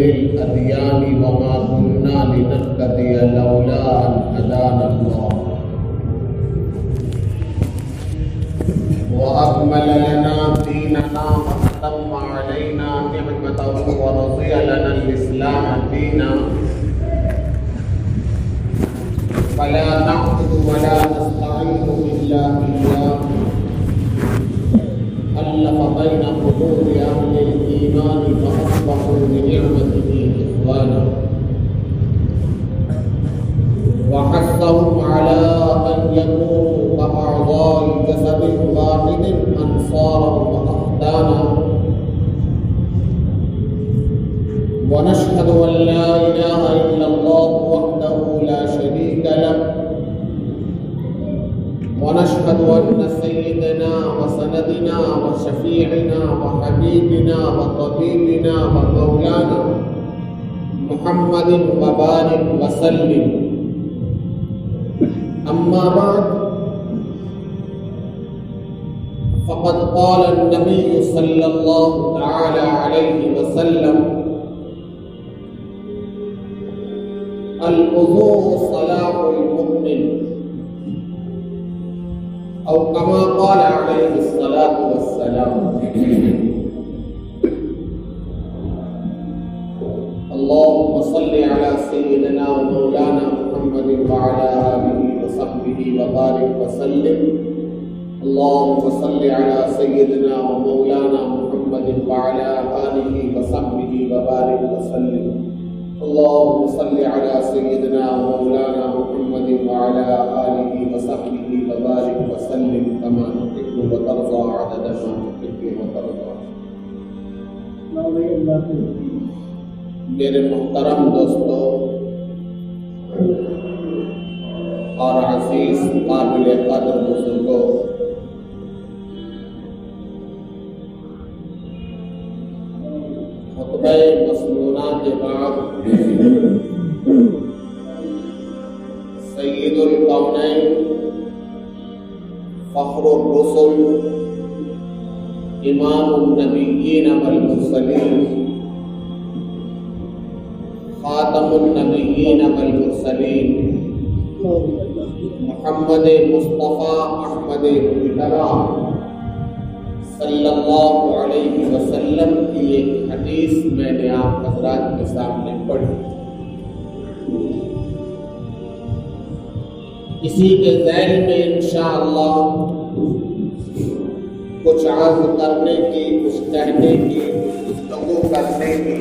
الأديان وما كنا لنهتدي لولا أن هدانا الله وأكمل لنا ديننا وأتم علينا نعمته ورضي لنا الإسلام دينا فلا نعبد ولا نستعين إلا بالله ألف بين قلوب أهل الإيمان فأصبحوا بنعمته إخوانا وحثهم على أن يكونوا كأعضاء جسد واحد أنصارا وأخدانا ونشهد أن لا إله إلا الله وحده لا شريك له ونشهد أن سيدنا وسندنا وشفيعنا وحبيبنا وطبيبنا ومولانا محمد وبارك وسلم أما بعد فقد قال النبي صلى الله تعالى عليه وسلم الوضوء صلاح المؤمن أو كما قال عليه الصلاة والسلام اللهم صل على سيدنا ومولانا محمد وعلى آله وصحبه وبارك وسلم اللهم صل على سيدنا ومولانا محمد وعلى آله وصحبه وبارك وسلم اللهم صل على سيدنا ومولانا محمد وعلى آله وصحبه وبارك وسلم كما تحب وترضى عدد ما تحب وترضى. میرے محترم دوستوں اور عزیز قابل قدر بزرگوں، خطبہ مسنونہ کے بعد سید الکونین فخر الرسل امام النبیین والمرسلین خاتم النبیین والمرسلین محمد مصطفیٰ احمد مجتبیٰ صلی اللہ علیہ وسلم کی ایک حدیث میں نے آپ حضرات کے سامنے پڑھی. اسی کے ذیل میں انشاءاللہ کچھ عرض کرنے کی، کچھ کہنے کی، گفتگو کرنے کی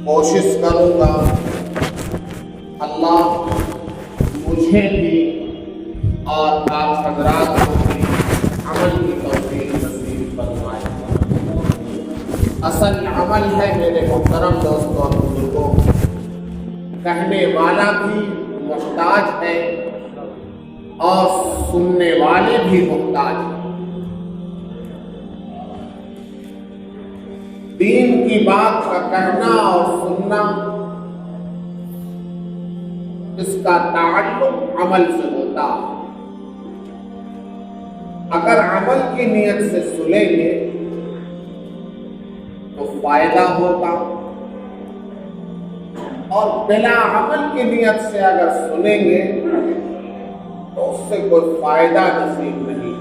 کوشش کروں گا. اللہ مجھے بھی اور آپ حضرات کو بھی عمل کی توفیق نصیب فرمائے. اصل عمل ہے میرے محترم دوستوں اور بزرگوں، کہنے والا بھی محتاج ہے اور سننے والے بھی محتاج ہیں. دین کی بات کا کہنا اور سننا، اس کا تعلق عمل سے ہوتا ہے. اگر عمل کی نیت سے سنیں گے تو فائدہ ہوگا، اور بلا عمل کی نیت سے اگر سنیں گے تو اس سے کوئی فائدہ نصیب نہیں.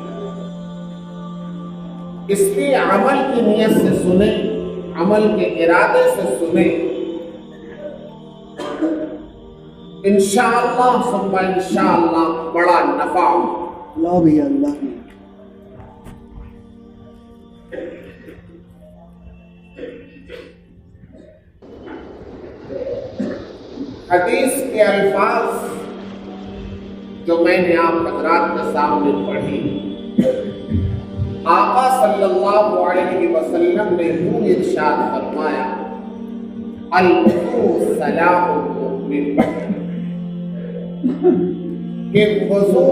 اس لیے عمل کی نیت سے سنیں، عمل کے ارادے سے سنیں. انشاءاللہ ثم انشاءاللہ بڑا نفع اللہ بھی اللہ. حدیث کے الفاظ جو میں نے آپ حضرات کے سامنے پڑھی، آقا صلی اللہ علیہ وسلم نے یوں ارشاد فرمایا الوضوء صلاح المؤمن، کہ وضو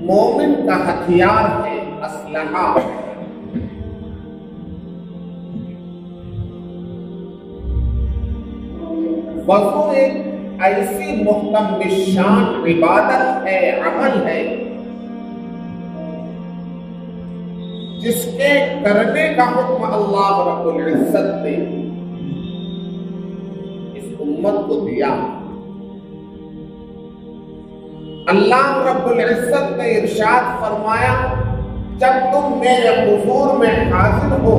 مومن کا ہتھیار ہے، اسلحہ. وضو ایک ایسی محکم نشان عبادت ہے، عمل ہے جس کے کرنے کا حکم اللہ رب العزت نے اس امت کو دیا. اللہ رب العزت نے ارشاد فرمایا جب تم میرے حضور میں حاضر ہو،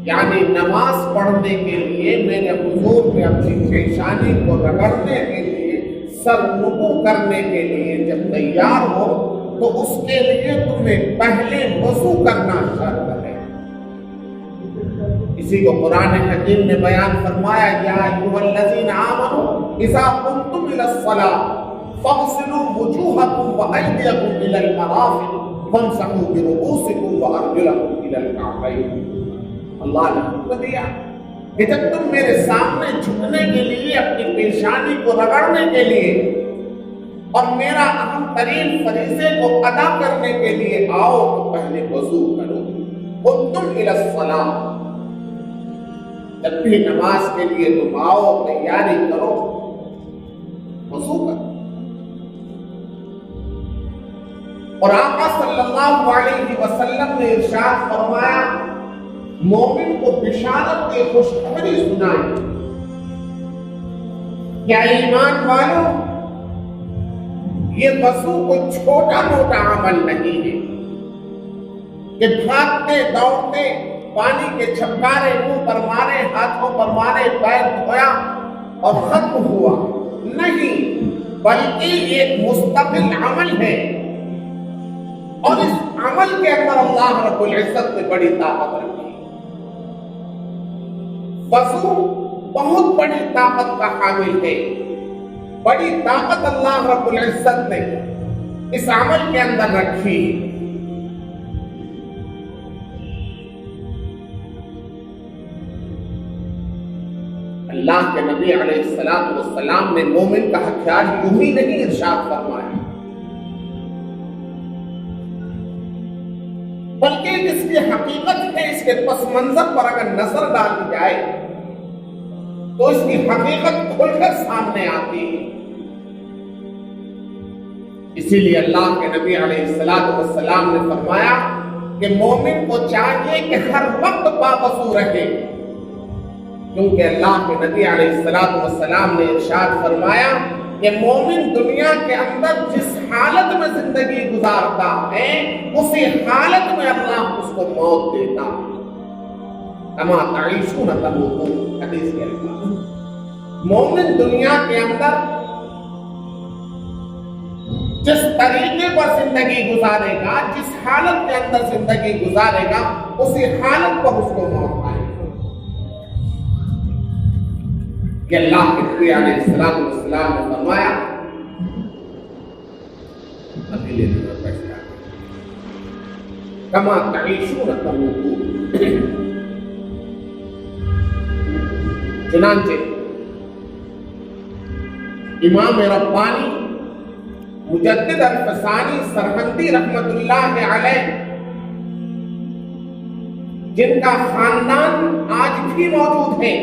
یعنی نماز پڑھنے کے لیے میرے حضور میں اپنی پیشانی کو رگڑنے کے لیے، سر نکو کرنے کے لیے جب تیار ہو تو اس کے لیے تمہیں پہلے وضو کرنا شرط ہے. اسی کو قرآن حکیم نے بیان فرمایا یا ایھا الذین آمنوا اذا قمتم الی الصلاۃ فاغسلوا وجوہکم وایدیکم الی المرافق وامسحوا برؤوسکم وارجلکم الی الکعبین. اللہ نے حکم دیا کہ جب تم میرے سامنے جھکنے کے لیے، اپنی پیشانی کو رگڑنے کے لیے اور میرا اہم ترین فریضے کو ادا کرنے کے لیے آؤ تو پہلے وضو کرو. قمتم الی الصلاۃ، جب بھی نماز کے لیے تم آؤ تیاری کرو، وضو کرو. اور آقا صلی اللہ علیہ وسلم نے ارشاد فرمایا مومن کو بشارت کی خوشخبری سنائیں. کیا ایمان والو، یہ وضو کوئی چھوٹا موٹا عمل نہیں ہے کہ بھاگتے دوڑتے پانی کے چھپکارے منہ پر مارے، ہاتھوں پر مارے، پیر دھویا اور ختم ہوا. نہیں، بلکہ ایک مستقل عمل ہے، اور اس عمل کے اندر اللہ رب العزت نے بڑی طاقت رکھی. وضو بہت بڑی طاقت کا حامل ہے. بڑی طاقت اللہ رب العزت نے اس عمل کے اندر رکھی. اللہ کے نبی علیہ السلام نے مومن کا ہتھیار یوں ہی نہیں ارشاد فرمایا، بلکہ اس کی حقیقت ہے. اس کے پس منظر پر اگر نظر ڈالی جائے تو اس کی حقیقت کھل کر سامنے آتی ہے. اسی لیے اللہ کے نبی علیہ السلام نے فرمایا کہ مومن کو چاہیے کہ ہر وقت باوضو رہے، کیونکہ اللہ کے نبی علیہ السلام نے ارشاد فرمایا کہ مومن دنیا کے اندر جس حالت میں زندگی گزارتا ہے اسی حالت میں اللہ اس کو موت دیتا ہے. کما تعیشون تموتون، حدیث کے الفاظ. مومن دنیا کے اندر جس طریقے پر زندگی گزارے گا، جس حالت کے اندر زندگی گزارے گا، اسی حالت پر اس کو موت آئے گا. کہ اللہ کے نبی علیہ السلام نے فرمایا اکیلے نظر بیٹھتا کما تعیشون تموتون. چنانچہ امام ربانی مجدد الفسانی سرہندی رحمت اللہ علیہ، جن کا خاندان آج بھی موجود ہے،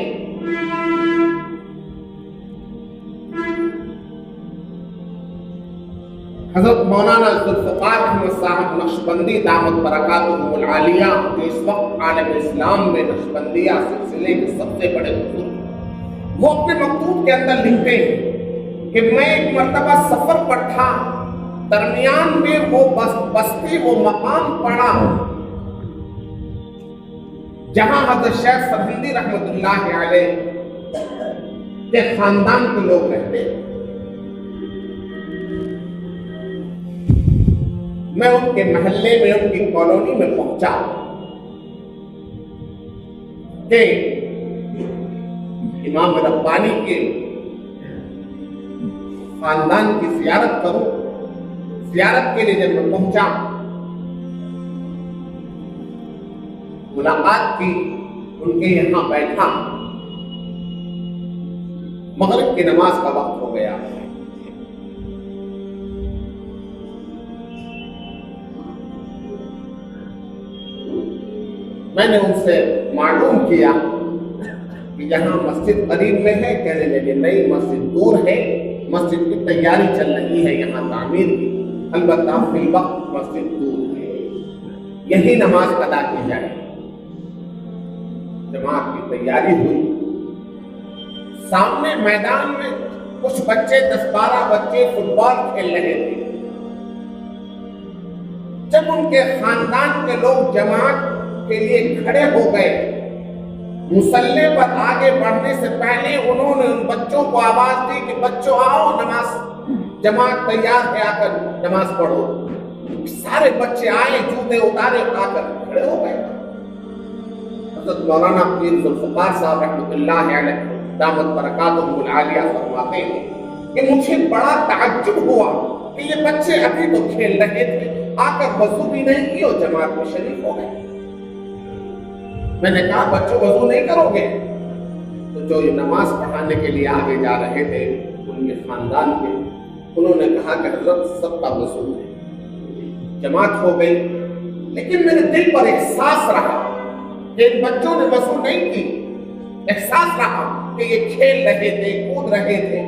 حضرت مولانا ذوالفقار احمد صاحب نقشبندی دامت برکاتہم العالیہ، جو اس وقت عالم اسلام میں نقشبندیہ سلسلے کے سب سے بڑے بزرگ، وہ اپنے مکتوب کے اندر لکھتے ہیں کہ میں ایک مرتبہ سفر پر تھا، درمیان میں وہ بستی، وہ مقام پڑا جہاں حضرت شیخ سرہندی رحمت اللہ علیہ کے خاندان کے لوگ رہتے. میں ان کے محلے میں، ان کی کالونی میں پہنچا کہ امام ربانی کے خاندان کی زیارت کروں. زیارت کے لیے جب میں پہنچا، ملاقات کی، ان کے یہاں بیٹھا، مغرب کی نماز کا وقت ہو گیا. میں نے ان سے معلوم کیا کہ یہاں مسجد قریب میں ہے. کہنے لگے نہیں، مسجد دور ہے، مسجد کی تیاری چل رہی ہے یہاں تعمیر کی، البتہ فی الوقت مسجد دور ہے. یہی نماز ادا کی جائے۔ جماعت کی تیاری ہوئی، سامنے میدان میں کچھ بچے 10-12 بچے فٹ بال کھیل رہے تھے۔ جب ان کے خاندان کے لوگ جماعت کے لیے کھڑے ہو گئے، مصلی پر آگے بڑھنے سے پہلے انہوں نے ان بچوں کو آواز دی کہ بچوں آؤ، نماز جماعت تیار ہے، آ کر نماز پڑھو۔ سارے بچے آئے، جوتے اتارے، آ کر کھڑے ہو گئے۔ حضرت مولانا پیر ذوالفقار صاحب رحمۃ اللہ علیہ دامت برکاتہم العالیہ فرماتے ہیں کہ مجھے بڑا تعجب ہوا کہ یہ بچے ابھی تو کھیل رہے تھے، آ کر وضو بھی نہیں کی اور جماعت میں شریک ہو گئے۔ میں نے کہا بچوں وضو نہیں کرو گے؟ تو جو یہ نماز پڑھانے کے لیے آگے جا رہے تھے ان کے خاندان کے، انہوں نے کہا کہ حضرت سب کا وضو ہے۔ جماعت ہو گئی، لیکن میرے دل پر احساس رہا کہ ان بچوں نے وضو نہیں کی۔ احساس رہا کہ یہ کھیل رہے تھے، کود رہے تھے،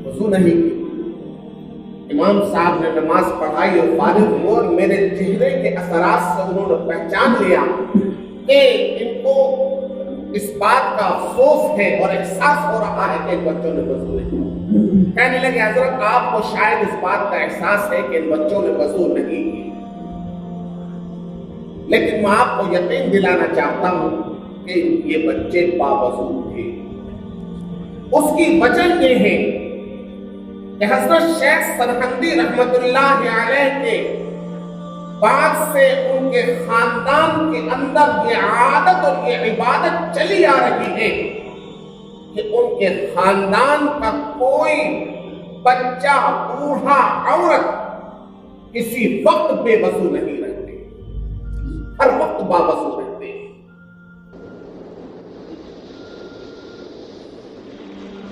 وضو نہیں کی۔ امام صاحب نے نماز پڑھائی اور فارغ ہوئے، اور میرے چہرے کے اثرات سے انہوں نے پہچان لیا کہ ان کو اس بات کا افسوس ہے اور احساس ہو رہا ہے کہ ان بچوں نے وضو نہیں کی۔ کہنے لگے حضرت آپ کو شاید اس بات کا احساس ہے کہ ان بچوں نے وضو نہیں کی، لیکن میں آپ کو یقین دلانا چاہتا ہوں کہ یہ بچے باوضو تھے۔ اس کی وجہ یہ ہے کہ حضرت شیخ سرہندی رحمت اللہ علیہ کے بعد سے ان کے خاندان کے اندر یہ عادت اور یہ عبادت چلی آ رہی ہے کہ ان کے خاندان کا کوئی بچہ، بوڑھا، عورت کسی وقت بے وضو نہیں رہتے، ہر وقت باوضو رہتے۔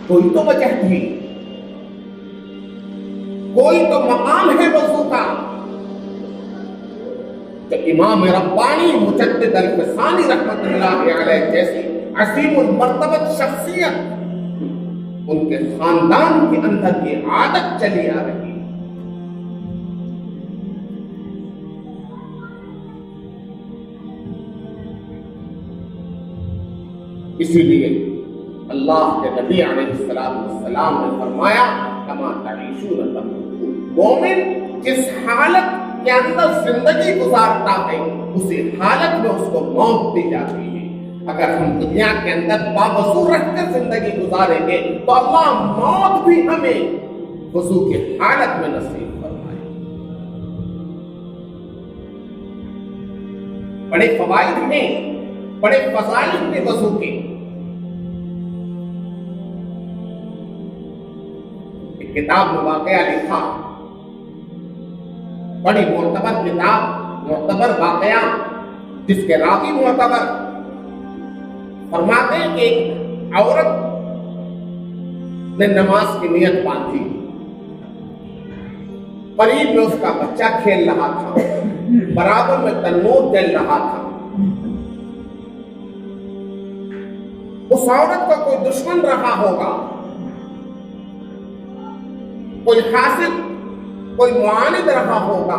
کوئی تو وجہ تھی، کوئی تو مقام ہے وضو کا۔ تو امام ربانی مجدد الفسانی رحمت اللہ علیہ جیسی عظیم المرتبت شخصیت، ان کے خاندان کے اندر یہ عادت چلی آ رہی ہے۔ اسی لیے اللہ کے نبی علیہ السلام نے فرمایا کما تعیشون تموتون، مومن جس حالت کے اندر زندگی گزارتا ہے اسی حالت میں اس کو موت دی جاتی ہے۔ اگر ہم دنیا کے اندر باوضو رہ کر زندگی گزاریں گے تو اللہ موت بھی ہمیں وضو کی حالت میں نصیب فرمائے۔ بڑے فوائد ہیں، بڑے فضائل ہیں وضو کے۔ ایک کتاب میں واقعہ لکھا، بڑی معتبر کتاب، معتبر واقعہ، جس کے راوی معتبر، فرماتے ہیں کہ ایک عورت نے نماز کی نیت باندھی، قریب میں اس کا بچہ کھیل رہا تھا، برابر میں تنور جل رہا تھا۔ اس عورت کا کوئی دشمن رہا ہوگا، کوئی حاسد، کوئی معاند رہا ہوگا۔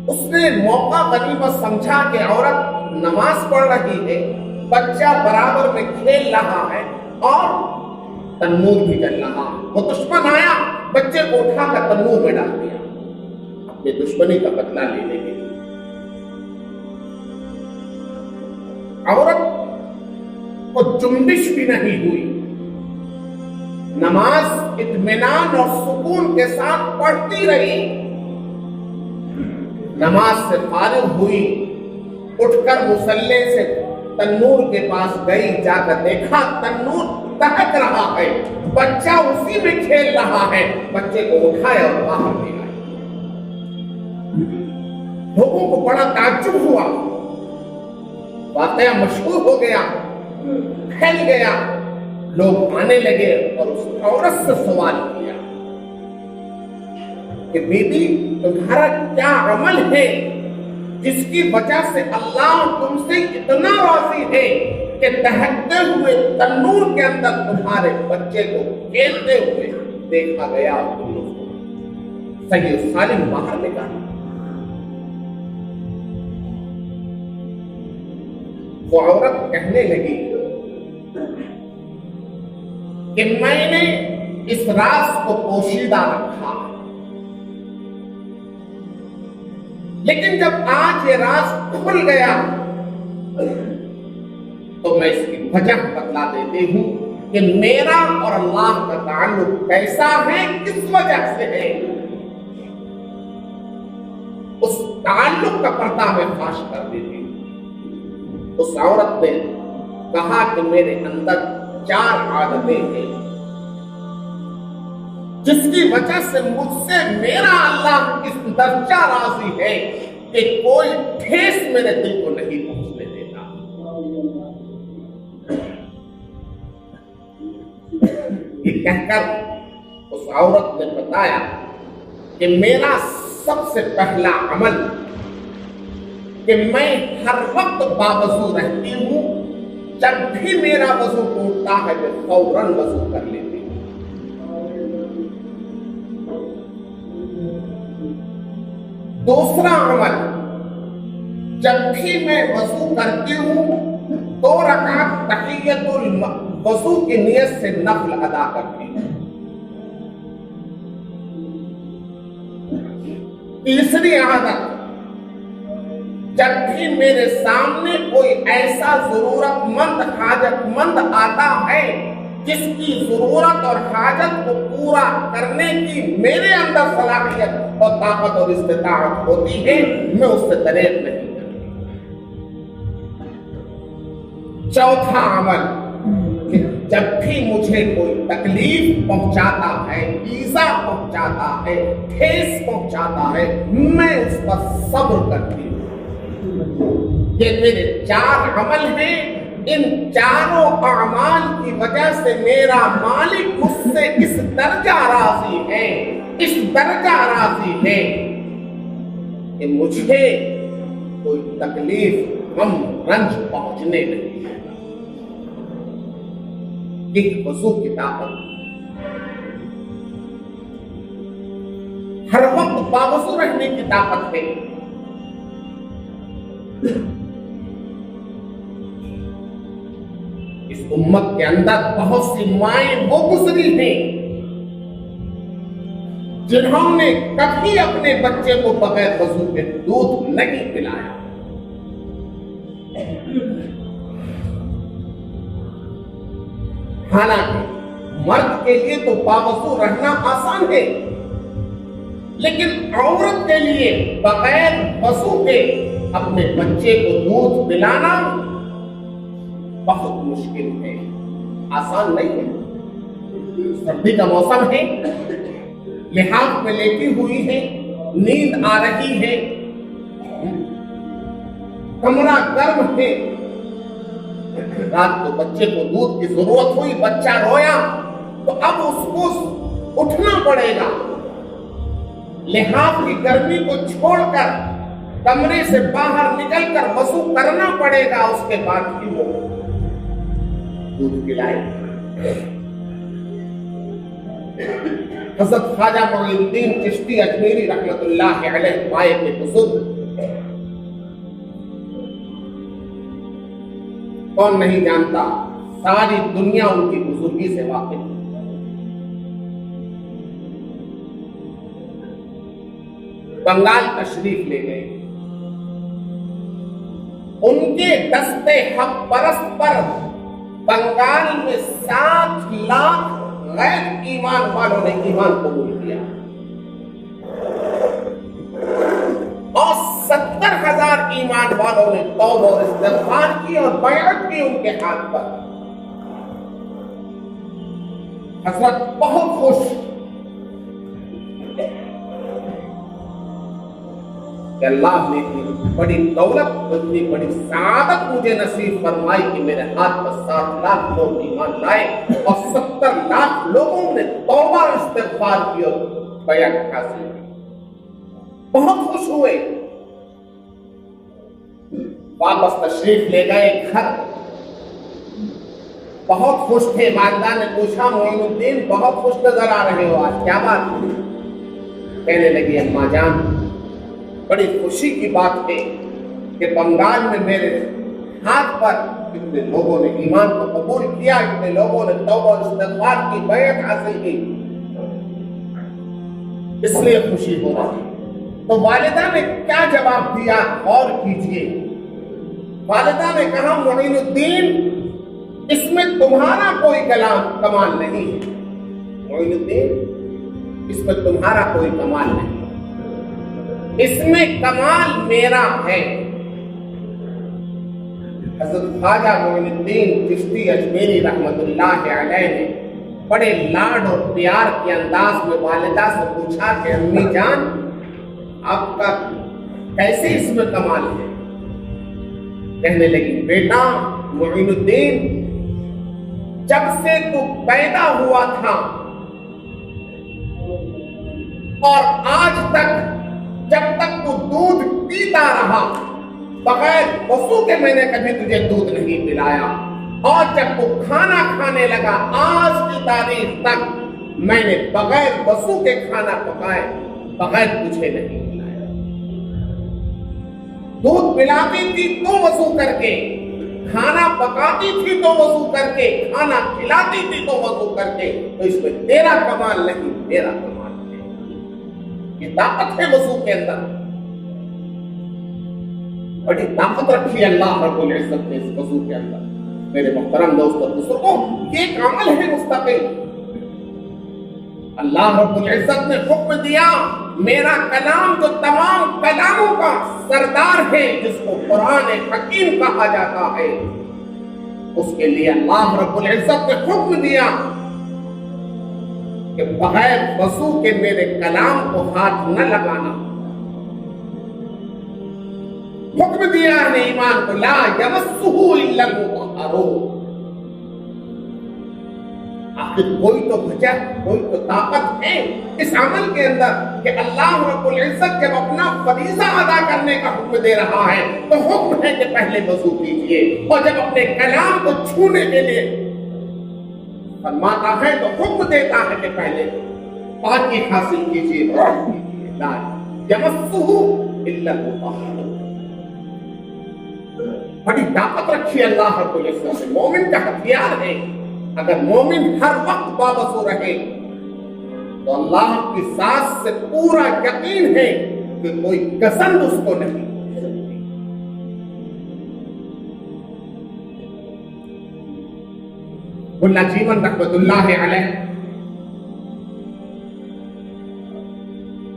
اس نے موقع غنیمت سمجھا کہ عورت نماز پڑھ رہی ہے، بچہ برابر میں کھیل رہا ہے اور تنور بھی جل رہا ہے۔ وہ دشمن آیا، بچے کو اٹھا کر تنور میں ڈال دیا اپنی دشمنی کا بدلہ لینے کے لیے۔ عورت کو جنبش بھی نہیں ہوئی، نماز اطمینان اور سکون کے ساتھ پڑھتی رہی۔ نماز سے فارغ ہوئی، اٹھ کر مصلی سے تنور کے پاس گئی، جا کر دیکھا تنور دہک رہا ہے، بچہ اسی میں کھیل رہا ہے۔ بچے کو اٹھایا اور باہر لے گئے۔ لوگوں کو بڑا تعجب ہوا، واقعہ مشہور ہو گیا، پھیل گیا، لوگ آنے لگے اور اس عورت سے سوال کیا کہ بی بی تمہارا کیا عمل ہے جس کی وجہ سے اللہ تم سے اتنا راضی ہے کہ دہکتے ہوئے تنور کے اندر تمہارے بچے کو کھیلتے ہوئے دیکھا گیا۔ صحیح سالم باہر نکالا، وہ عورت کہنے لگی کہ میں نے اس راز کو پوشیدہ رکھا، لیکن جب آج یہ راز کھل گیا تو میں اس کی وجہ بتلا دیتی ہوں کہ میرا اور اللہ کا تعلق کیسا ہے، کس وجہ سے ہے۔ اس تعلق کا پردہ میں فاش کر دیتی ہوں۔ اس عورت نے کہا کہ میرے اندر 4 عادتیں ہیں جس کی وجہ سے مجھ سے میرا اللہ اس درجہ راضی ہے کہ کوئی ٹھیس میرے دل کو نہیں پہنچنے دیتا۔ یہ کہہ کر اس عورت نے بتایا کہ میرا سب سے پہلا عمل کہ میں ہر وقت باوضو رہتی ہوں، جب بھی میرا وضو ٹوٹتا ہے میں فوراً وضو کر لیتی ہوں۔ دوسرا عمل، جب بھی میں وضو کرتی ہوں 2 رکعت تحیۃ الوضو کی نیت سے نفل ادا کرتی ہوں۔ تیسری عادت، جب بھی میرے سامنے کوئی ایسا ضرورت مند حاجت مند آتا ہے جس کی ضرورت اور حاجت کو پورا کرنے کی میرے اندر صلاحیت اور طاقت اور استطاعت ہوتی ہے، میں اس سے دریغ نہیں کرتی۔ چوتھا عمل کہ جب بھی مجھے کوئی تکلیف پہنچاتا ہے، ایذا پہنچاتا ہے، ٹھیس پہنچاتا ہے، میں اس پر صبر کرتی ہوں۔ یہ میرے 4 عمل ہیں۔ ان چاروں اعمال کی وجہ سے میرا مالک مجھ سے اس درجہ راضی ہے، اس درجہ راضی ہے کہ مجھے کوئی تکلیف، غم، رنج پہنچنے نہیں دیتا۔ ایک وضو کی طاقت، ہر وقت باوضو رہنے کی طاقت ہے۔ اس امت کے اندر بہت سی مائیں وہ گزری ہیں جنہوں نے کبھی اپنے بچے کو بغیر وضو کے دودھ نہیں پلایا۔ حالانکہ مرد کے لیے تو باوضو رہنا آسان ہے، لیکن عورت کے لیے بغیر وضو کے اپنے بچے کو دودھ پلانا بہت مشکل ہے، آسان نہیں ہے۔ سردی کا موسم ہے، لحاف میں لیٹی ہوئی ہے، نیند آ رہی ہے، کمرہ گرم ہے، رات کو بچے کو دودھ کی ضرورت ہوئی، بچہ رویا تو اب اس کو اٹھنا پڑے گا، لحاف کی گرمی کو چھوڑ کر کمرے سے باہر نکل کر وضو کرنا پڑے گا، اس کے بعد ہی وہ دودھ پلائے۔ حضرت خواجہ معین الدین چشتی اجمیری رحمت اللہ علیہ پائے کے بزرگ، کون نہیں جانتا، ساری دنیا ان کی بزرگی سے واقف ہے۔ بنگال تشریف لے گئے، ان کے دستے حق پرست پر بنگال میں 7 لاکھ غیر ایمان والوں نے ایمان قبول کیا اور 70,000 ایمان والوں نے توبہ اور استغفار کی اور بیعت کی ان کے ہاتھ پر۔ حضرت بہت خوش کہ اللہ نے اتنی بڑی دولت، اتنی بڑی سعادت مجھے نصیب فرمائی کہ میرے ہاتھ پر 7 لاکھ لوگ ایمان لائے اور 70 لاکھ لوگوں نے توبہ استغفار کی اور بیعت حاصل کی۔ بہت خوش ہوئے، واپس تشریف لے گئے گھر، بہت خوش تھے۔ والدہ نے پوچھا معین الدین بہت خوش نظر آ رہے ہو، آج کیا بات ہے؟ کہنے لگی اماں جان، بڑی خوشی کی بات ہے کہ بنگال میں میرے ہاتھ پر اتنے لوگوں نے ایمان کو قبول کیا، اتنے لوگوں نے توبہ و استغفار کی بیعت حاصل کی، اس لیے خوشی ہو رہی۔ تو والدہ نے کیا جواب دیا؟ غور کیجئے۔ والدہ نے کہا معین الدین اس میں تمہارا کوئی کمال نہیں ہے، معین الدین اس میں تمہارا کوئی کمال نہیں، اس میں کمال میرا ہے۔ حضرت خواجہ معین الدین چشتی اجمیری رحمت اللہ علیہ نے بڑے لاڈ اور پیار کے انداز میں والدہ سے پوچھا کہ امی جان آپ کا کیسے اس میں کمال ہے؟ کہنے لگی بیٹا معین الدین جب سے تو پیدا ہوا تھا اور آج تک جب تک تو دودھ پیتا رہا بغیر وضو کے میں نے کبھی تجھے دودھ نہیں پلایا، اور جب تو کھانا کھانے لگا آج کی تاریخ تک میں نے بغیر وضو کے کھانا پکائے بغیر تجھے نہیں پلایا۔ دودھ پلاتی تھی تو وضو کر کے، کھانا پکاتی تھی تو وضو کر کے، کھانا کھلاتی تھی تو وضو کر کے، تو اس میں تیرا کمال نہیں میرا کمال ہے۔ یہ طاقت ہے وضو کے اندر، بڑی طاقت رکھی اللہ رب العزت نے اس وضو کے اندر۔ میرے محترم دوستوں بزرگوں، یہ ایک عمل ہے مستقل۔ اللہ رب العزت نے حکم دیا، میرا کلام جو تمام کلاموں کا سردار ہے، جس کو قرآن حکیم کہا جاتا ہے، اس کے لیے اللہ رب العزت نے حکم دیا کہ بغیر وضو کے میرے کلام کو ہاتھ نہ لگانا۔ حکم دیا ہے ایمان کو، لا یمسہ الا المطہرون۔ آخر کوئی تو وجہ، کوئی تو طاقت ہے اس عمل کے اندر کہ اللہ رب العزت جب اپنا فریضہ ادا کرنے کا حکم دے رہا ہے تو حکم ہے کہ پہلے وضو کیجئے، اور جب اپنے کلام کو چھونے کے لیے فرماتا ہے تو حکم دیتا ہے کہ پہلے پاکی حاصل کیجئے، لا یمسہ الا المطہرون۔ بڑی طاقت رکھی اللہ رب العزت نے، مومن کا ہتھیار ہے۔ اگر مومن ہر وقت باوضو رہے تو اللہ کی ذات سے پورا یقین ہے کہ کوئی گزند اس کو نہیں۔ ملا جیون رحمت اللہ علیہ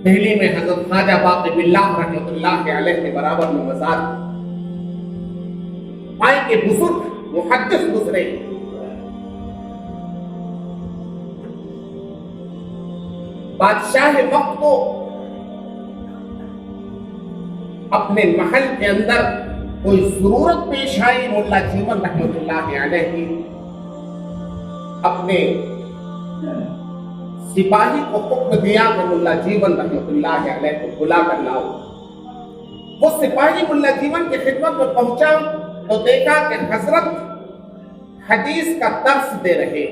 دہلی میں حضرت خواجہ باقی باللہ رحمت اللہ علیہ کے برابر میں مزار پائے کے بزرگ محدث گزرے، بادشاہ وقت کو اپنے محل کے اندر کوئی ضرورت پیش آئی، ملا جیون رحمت اللہ علیہ کی اپنے سپاہی کو حکم دیا کہ ملا جیون رحمت اللہ علیہ کو بلا کر لاؤ۔ وہ سپاہی ملا جیون کی خدمت میں پہنچا تو دیکھا کہ حضرت حدیث کا درس دے رہے،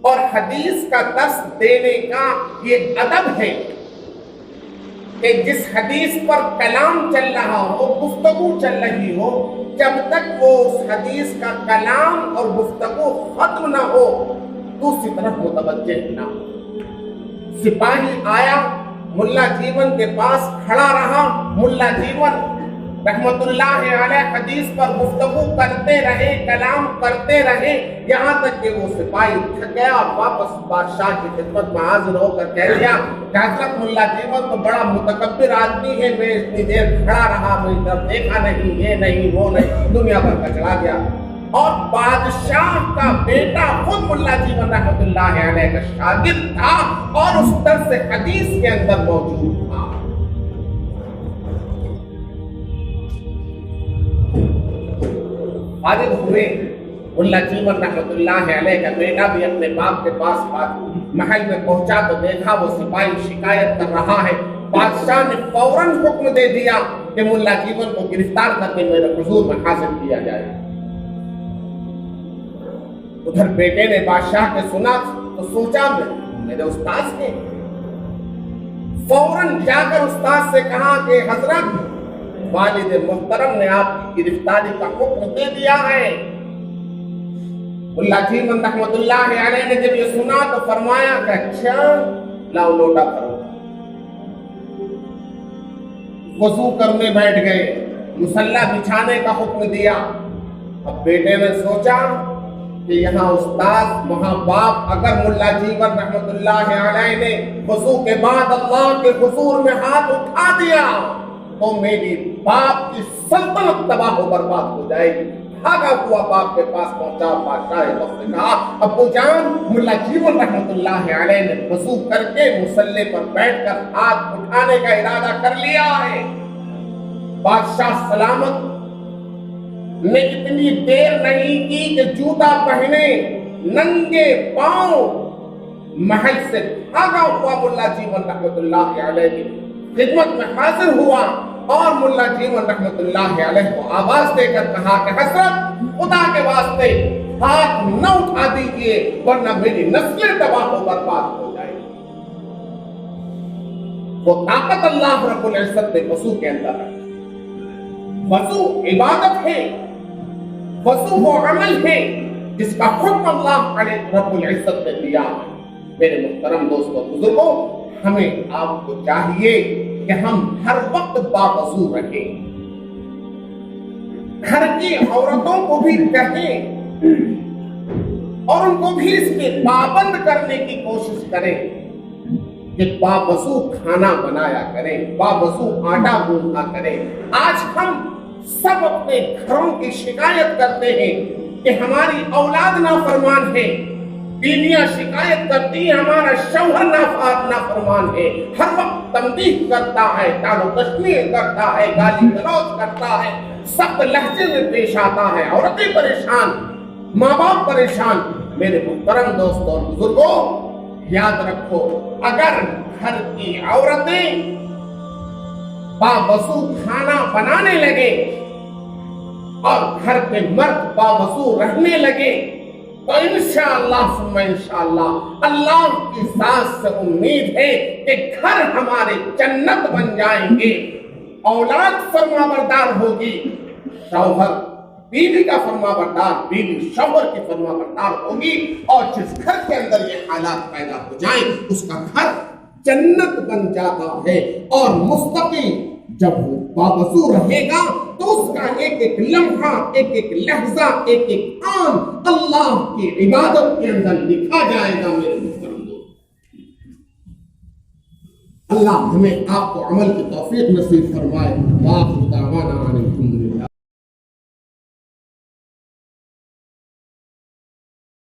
اور حدیث کا درس دینے کا یہ ادب ہے کہ جس حدیث پر کلام چل رہا ہو، گفتگو چل رہی ہو، جب تک وہ اس حدیث کا کلام اور گفتگو ختم نہ ہو دوسری طرف متوجہ نہ ہو۔ سپاہی آیا، ملا جیون کے پاس کھڑا رہا، ملا جیون رحمت اللہ علیہ حدیث پر گفتگو کرتے رہے، کلام کرتے رہے، یہاں تک کہ وہ سپاہی تھک گیا اور واپس بادشاہ کی خدمت میں حاضر ہو کر کہہ دیا کہ حضرت ملا جیون تو بڑا متکبر آدمی ہے، میں اتنی دیر کھڑا رہا، میں ادھر دیکھا نہیں، یہ نہیں وہ نہیں، دنیا بھر کا چلا گیا۔ اور بادشاہ کا بیٹا خود ملا جیون رحمت اللہ علیہ کا شاگرد تھا اور اس درس حدیث کے اندر موجود تھا۔ فارغ ہوئے، ملا جیون رحمت اللہ علیہ کا بیٹا بھی اپنے باپ کے پاس محل میں پہنچا تو دیکھا وہ سپاہی شکایت کر رہا ہے۔ بادشاہ نے فوراً حکم دے دیا کہ ملا جیون کو گرفتار کر کے میرے حضور میں حاضر کیا جائے۔ ادھر بیٹے نے بادشاہ کے سنا تو سوچا میرے استاد ہیں، فوراً جا کر استاد سے کہا کہ حضرت والد محترم نے آپ کی گرفتاری کا حکم دے دیا ہے۔ ملا جیون رحمت اللہ علیہ نے جب یہ سنا تو فرمایا کہ اچھا لاؤ لوٹا کرو۔ وضو کرنے بیٹھ گئے، مصلی بچھانے کا حکم دیا۔ اب بیٹے نے سوچا کہ یہاں استاد وہاں باپ، اگر ملا جیون رحمت اللہ علیہ نے وضو کے بعد اللہ کے حضور میں ہاتھ اٹھا دیا تو میری باپ کی سلطنت تباہ و برباد ہو جائے گی۔ بھاگا ہوا باپ کے پاس پہنچا، بادشاہ وقت نے کہا ابو جان ملا جیون رحمت اللہ علیہ نے وضو کر کے مصلی پر بیٹھ کر ہاتھ اٹھانے کا ارادہ کر لیا ہے۔ بادشاہ سلامت نے اتنی دیر نہیں کی کہ جوتا پہنے ننگے پاؤں محل سے بھاگا ہوا ملا جیون رحمت اللہ علیہ کی خدمت میں حاضر ہوا اور ملا جیون رحمت اللہ علیہ کو آواز دے کر کہا کہ حضرت خدا کے واسطے ہاتھ نہ اٹھا دیجئے ورنہ میری نسلیں تباہ و برباد ہو جائیں۔ وہ طاقت اللہ رب العزت نے وضو کے اندر رکھی۔ وضو عبادت ہے، وضو وہ عمل ہے جس کا حکم اللہ رب العزت نے دیا ہے۔ میرے محترم دوستوں بزرگوں، ہمیں آپ کو چاہیے کہ ہم ہر وقت باوضو رہیں، گھر کی عورتوں کو بھی کہیں اور ان کو بھی اس کے پابند کرنے کی کوشش کریں کہ باوضو کھانا بنایا کریں، باوضو آٹا گوندھا کریں۔ آج ہم سب اپنے گھروں کی شکایت کرتے ہیں کہ ہماری اولاد نافرمان ہے، بیویاں شکایت کرتی ہیں ہمارا شوہر نافرمان ہے، ہر وقت تنبیہ کرتا ہے، ٹال و تشنیع کرتا ہے، گالی گلوچ کرتا ہے، سخت لہجے میں پیش آتا ہے، عورتیں پریشان، ماں باپ پریشان۔ میرے محترم دوستوں اور بزرگوں، یاد رکھو اگر گھر کی عورتیں باوضو کھانا بنانے لگے اور گھر کے مرد باوضو رہنے لگے تو انشاءاللہ ثم انشاءاللہ اللہ کی ذات سے امید ہے کہ گھر ہمارے جنت بن جائیں گے، اولاد فرمانبردار ہوگی، شوہر بیوی کا فرمانبردار، بیوی شوہر کی فرمانبردار ہوگی، اور جس گھر کے اندر یہ حالات پیدا ہو جائیں اس کا گھر جنت بن جاتا ہے۔ اور مستقل جب وہ باوضو رہے گا تو اس کا ایک ایک لمحہ، ایک ایک لحظہ، ایک ایک آن اللہ کی عبادت کے اندر لکھا جائے گا۔ میرے محترم دوست، اللہ ہمیں آپ کو عمل کی توفیق نصیب فرمائے۔ وآخر دعوانا ان الحمد للہ۔